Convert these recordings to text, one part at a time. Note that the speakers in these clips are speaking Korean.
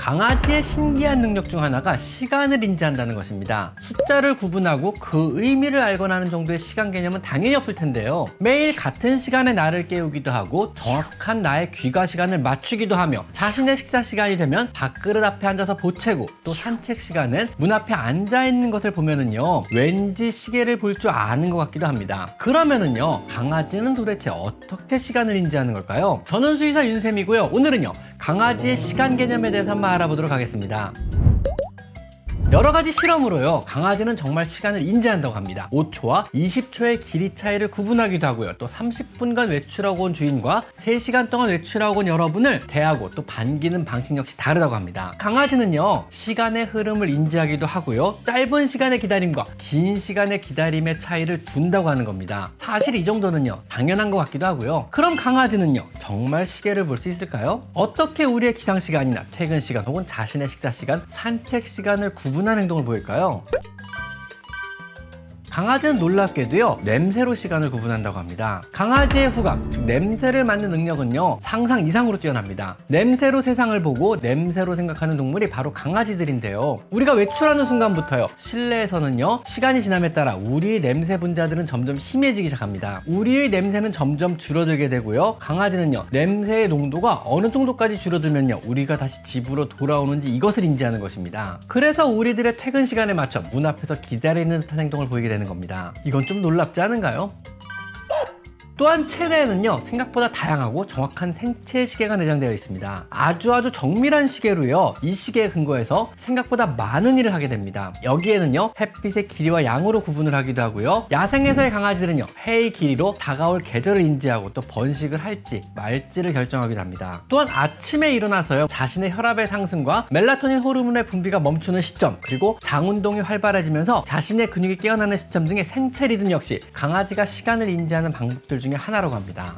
강아지의 신기한 능력 중 하나가 시간을 인지한다는 것입니다. 숫자를 구분하고 그 의미를 알거나 하는 정도의 시간 개념은 당연히 없을 텐데요. 매일 같은 시간에 나를 깨우기도 하고 정확한 나의 귀가 시간을 맞추기도 하며 자신의 식사 시간이 되면 밥그릇 앞에 앉아서 보채고 또 산책 시간엔 문 앞에 앉아있는 것을 보면은요 왠지 시계를 볼 줄 아는 것 같기도 합니다. 그러면은요 강아지는 도대체 어떻게 시간을 인지하는 걸까요? 저는 수의사 윤쌤이고요. 오늘은요 강아지의 시간 개념에 대해서 한번 알아보도록 하겠습니다. 여러가지 실험으로요 강아지는 정말 시간을 인지한다고 합니다. 5초와 20초의 길이 차이를 구분하기도 하고요. 또 30분간 외출하고 온 주인과 3시간 동안 외출하고 온 여러분을 대하고 또 반기는 방식 역시 다르다고 합니다. 강아지는요 시간의 흐름을 인지하기도 하고요 짧은 시간의 기다림과 긴 시간의 기다림의 차이를 둔다고 하는 겁니다. 사실 이 정도는요 당연한 것 같기도 하고요. 그럼 강아지는요 정말 시계를 볼 수 있을까요? 어떻게 우리의 기상 시간이나 퇴근 시간 혹은 자신의 식사 시간, 산책 시간을 구분하는 행동을 보일까요? 강아지는 놀랍게도요 냄새로 시간을 구분한다고 합니다. 강아지의 후각, 즉 냄새를 맡는 능력은요 상상 이상으로 뛰어납니다. 냄새로 세상을 보고 냄새로 생각하는 동물이 바로 강아지들인데요. 우리가 외출하는 순간부터요 실내에서는요 시간이 지남에 따라 우리의 냄새 분자들은 점점 심해지기 시작합니다. 우리의 냄새는 점점 줄어들게 되고요 강아지는요 냄새의 농도가 어느 정도까지 줄어들면요 우리가 다시 집으로 돌아오는지 이것을 인지하는 것입니다. 그래서 우리들의 퇴근 시간에 맞춰 문 앞에서 기다리는 듯한 행동을 보이게 되는 겁니다. 이건 좀 놀랍지 않은가요? 또한 체내에는요 생각보다 다양하고 정확한 생체 시계가 내장되어 있습니다. 아주 정밀한 시계로요 이 시계에 근거해서 생각보다 많은 일을 하게 됩니다. 여기에는요 햇빛의 길이와 양으로 구분을 하기도 하고요 야생에서의 강아지들은요 해의 길이로 다가올 계절을 인지하고 또 번식을 할지 말지를 결정하기도 합니다. 또한 아침에 일어나서요 자신의 혈압의 상승과 멜라토닌 호르몬의 분비가 멈추는 시점, 그리고 장운동이 활발해지면서 자신의 근육이 깨어나는 시점 등의 생체 리듬 역시 강아지가 시간을 인지하는 방법들 중에 하나라고 합니다.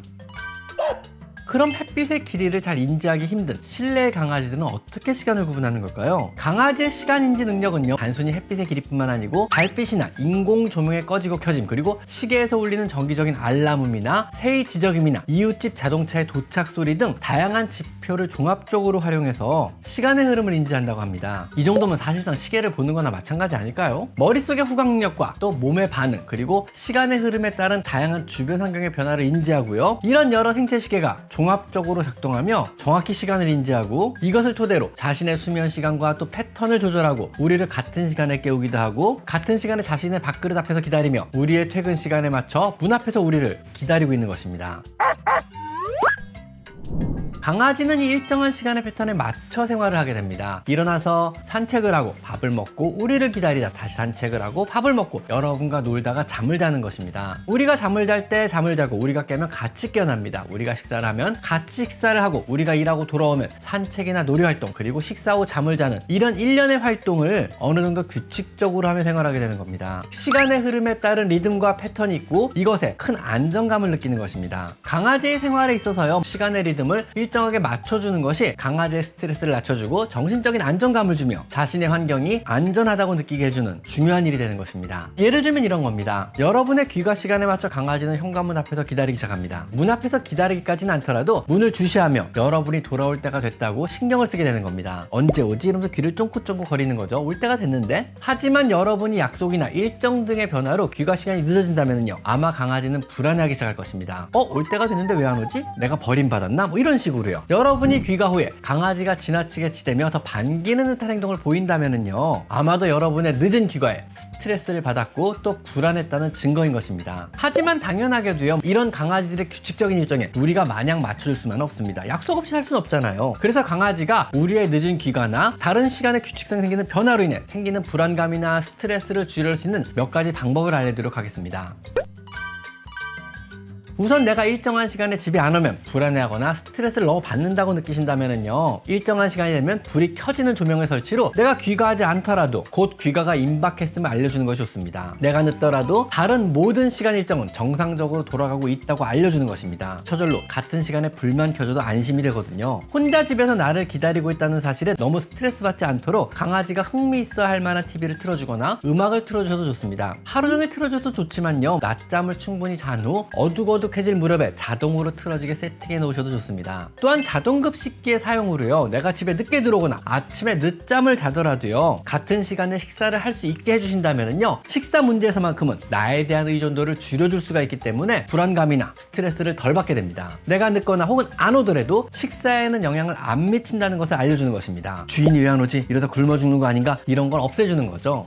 그럼 햇빛의 길이를 잘 인지하기 힘든 실내의 강아지들은 어떻게 시간을 구분하는 걸까요? 강아지의 시간 인지 능력은요 단순히 햇빛의 길이뿐만 아니고 달빛이나 인공 조명의 꺼지고 켜짐, 그리고 시계에서 울리는 정기적인 알람음이나 새의 지저귀이나 이웃집 자동차의 도착 소리 등 다양한 지표를 종합적으로 활용해서 시간의 흐름을 인지한다고 합니다. 이 정도면 사실상 시계를 보는 거나 마찬가지 아닐까요? 머릿속의 후각 능력과 또 몸의 반응, 그리고 시간의 흐름에 따른 다양한 주변 환경의 변화를 인지하고요 이런 여러 생체 시계가 종합적으로 작동하며 정확히 시간을 인지하고 이것을 토대로 자신의 수면 시간과 또 패턴을 조절하고 우리를 같은 시간에 깨우기도 하고 같은 시간에 자신의 밥그릇 앞에서 기다리며 우리의 퇴근 시간에 맞춰 문 앞에서 우리를 기다리고 있는 것입니다. 강아지는 이 일정한 시간의 패턴에 맞춰 생활을 하게 됩니다. 일어나서 산책을 하고 밥을 먹고 우리를 기다리다 다시 산책을 하고 밥을 먹고 여러분과 놀다가 잠을 자는 것입니다. 우리가 잠을 잘 때 잠을 자고 우리가 깨면 같이 깨어납니다. 우리가 식사를 하면 같이 식사를 하고 우리가 일하고 돌아오면 산책이나 놀이활동, 그리고 식사 후 잠을 자는 이런 일련의 활동을 어느 정도 규칙적으로 하며 생활하게 되는 겁니다. 시간의 흐름에 따른 리듬과 패턴이 있고 이것에 큰 안정감을 느끼는 것입니다. 강아지의 생활에 있어서요 시간의 리듬을 일정하게 맞춰주는 것이 강아지의 스트레스를 낮춰주고 정신적인 안정감을 주며 자신의 환경이 안전하다고 느끼게 해주는 중요한 일이 되는 것입니다. 예를 들면 이런 겁니다. 여러분의 귀가 시간에 맞춰 강아지는 현관문 앞에서 기다리기 시작합니다. 문 앞에서 기다리기까지는 않더라도 문을 주시하며 여러분이 돌아올 때가 됐다고 신경을 쓰게 되는 겁니다. 언제 오지? 이러면서 귀를 쫑긋쫑긋 거리는 거죠. 올 때가 됐는데? 하지만 여러분이 약속이나 일정 등의 변화로 귀가 시간이 늦어진다면요 아마 강아지는 불안해하기 시작할 것입니다. 올 때가 됐는데 왜 안 오지? 내가 버림받았나? 뭐 이런 식으로요. 여러분이 귀가 후에 강아지가 지나치게 치대며 더 반기는 듯한 행동을 보인다면은요 아마도 여러분의 늦은 귀가에 스트레스를 받았고 또 불안했다는 증거인 것입니다. 하지만 당연하게도요 이런 강아지들의 규칙적인 일정에 우리가 마냥 맞춰줄 수만 없습니다. 약속 없이 살 수는 없잖아요. 그래서 강아지가 우리의 늦은 귀가나 다른 시간에 규칙성 생기는 변화로 인해 생기는 불안감이나 스트레스를 줄일 수 있는 몇 가지 방법을 알려드리도록 하겠습니다. 우선 내가 일정한 시간에 집에 안 오면 불안해하거나 스트레스를 너무 받는다고 느끼신다면요 일정한 시간이 되면 불이 켜지는 조명의 설치로 내가 귀가하지 않더라도 곧 귀가가 임박했음을 알려주는 것이 좋습니다. 내가 늦더라도 다른 모든 시간 일정은 정상적으로 돌아가고 있다고 알려주는 것입니다. 저절로 같은 시간에 불만 켜져도 안심이 되거든요. 혼자 집에서 나를 기다리고 있다는 사실에 너무 스트레스 받지 않도록 강아지가 흥미있어 할 만한 TV를 틀어주거나 음악을 틀어주셔도 좋습니다. 하루 종일 틀어줘도 좋지만요 낮잠을 충분히 잔 후 어둑어둑 거북해질 무렵에 자동으로 틀어지게 세팅해 놓으셔도 좋습니다. 또한 자동급식기의 사용으로요, 내가 집에 늦게 들어오거나 아침에 늦잠을 자더라도요, 같은 시간에 식사를 할 수 있게 해주신다면요, 식사 문제에서만큼은 나에 대한 의존도를 줄여줄 수가 있기 때문에 불안감이나 스트레스를 덜 받게 됩니다. 내가 늦거나 혹은 안 오더라도 식사에는 영향을 안 미친다는 것을 알려주는 것입니다. 주인이 왜 안 오지? 이러다 굶어 죽는 거 아닌가? 이런 걸 없애주는 거죠.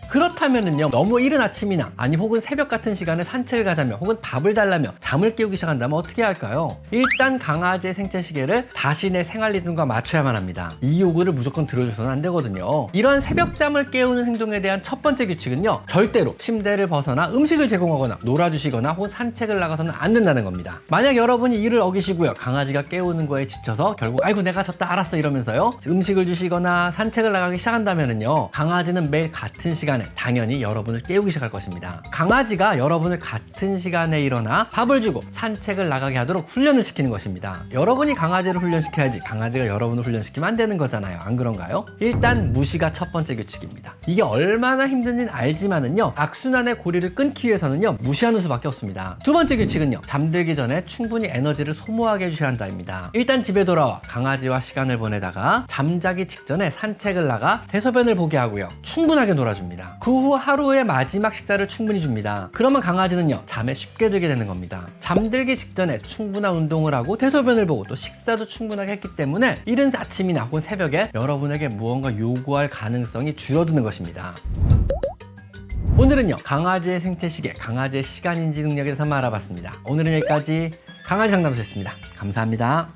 그렇다면은요, 너무 이른 아침이나 아니 혹은 새벽 같은 시간에 산책을 가자며 혹은 밥을 달라며 잠을 깨우기 시작한다면 어떻게 해야 할까요? 일단 강아지의 생체 시계를 다시 내 생활 리듬과 맞춰야만 합니다. 이 요구를 무조건 들어줘서는 안 되거든요. 이런 새벽잠을 깨우는 행동에 대한 첫 번째 규칙은요, 절대로 침대를 벗어나 음식을 제공하거나 놀아주시거나 혹은 산책을 나가서는 안 된다는 겁니다. 만약 여러분이 이를 어기시고요, 강아지가 깨우는 거에 지쳐서 결국 아이고 내가 졌다 알았어 이러면서요, 음식을 주시거나 산책을 나가기 시작한다면은요, 강아지는 매일 같은 시간에 당연히 여러분을 깨우기 시작할 것입니다. 강아지가 여러분을 같은 시간에 일어나 밥을 주고 산책을 나가게 하도록 훈련을 시키는 것입니다. 여러분이 강아지를 훈련시켜야지 강아지가 여러분을 훈련시키면 안 되는 거잖아요. 안 그런가요? 일단 무시가 첫 번째 규칙입니다. 이게 얼마나 힘든지는 알지만은요, 악순환의 고리를 끊기 위해서는요, 무시하는 수밖에 없습니다. 두 번째 규칙은요, 잠들기 전에 충분히 에너지를 소모하게 해주셔야 한다입니다. 일단 집에 돌아와 강아지와 시간을 보내다가 잠자기 직전에 산책을 나가 대소변을 보게 하고요, 충분하게 놀아줍니다. 그 후 하루의 마지막 식사를 충분히 줍니다. 그러면 강아지는요, 잠에 쉽게 들게 되는 겁니다. 잠들기 직전에 충분한 운동을 하고 대소변을 보고 또 식사도 충분하게 했기 때문에 이른 아침이나 혹은 새벽에 여러분에게 무언가 요구할 가능성이 줄어드는 것입니다. 오늘은요, 강아지의 생체 시계, 강아지의 시간인지 능력에 대해서 한번 알아봤습니다. 오늘은 여기까지 강아지 상담소였습니다. 감사합니다.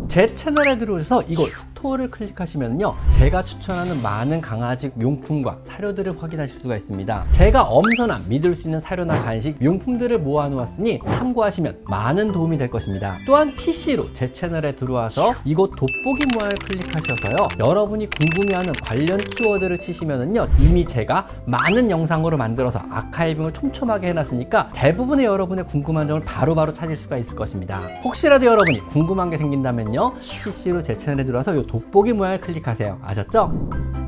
제 채널에 들어오셔서 이곳 스토어를 클릭하시면요, 제가 추천하는 많은 강아지 용품과 사료들을 확인하실 수가 있습니다. 제가 엄선한 믿을 수 있는 사료나 간식, 용품들을 모아놓았으니 참고하시면 많은 도움이 될 것입니다. 또한 PC로 제 채널에 들어와서 이곳 돋보기 모양을 클릭하셔서요, 여러분이 궁금해하는 관련 키워드를 치시면은요, 이미 제가 많은 영상으로 만들어서 아카이빙을 촘촘하게 해놨으니까 대부분의 여러분의 궁금한 점을 바로바로 찾을 수가 있을 것입니다. 혹시라도 여러분이 궁금한 게 생긴다면요, PC로 제 채널에 들어와서 이 돋보기 모양을 클릭하세요. 아셨죠?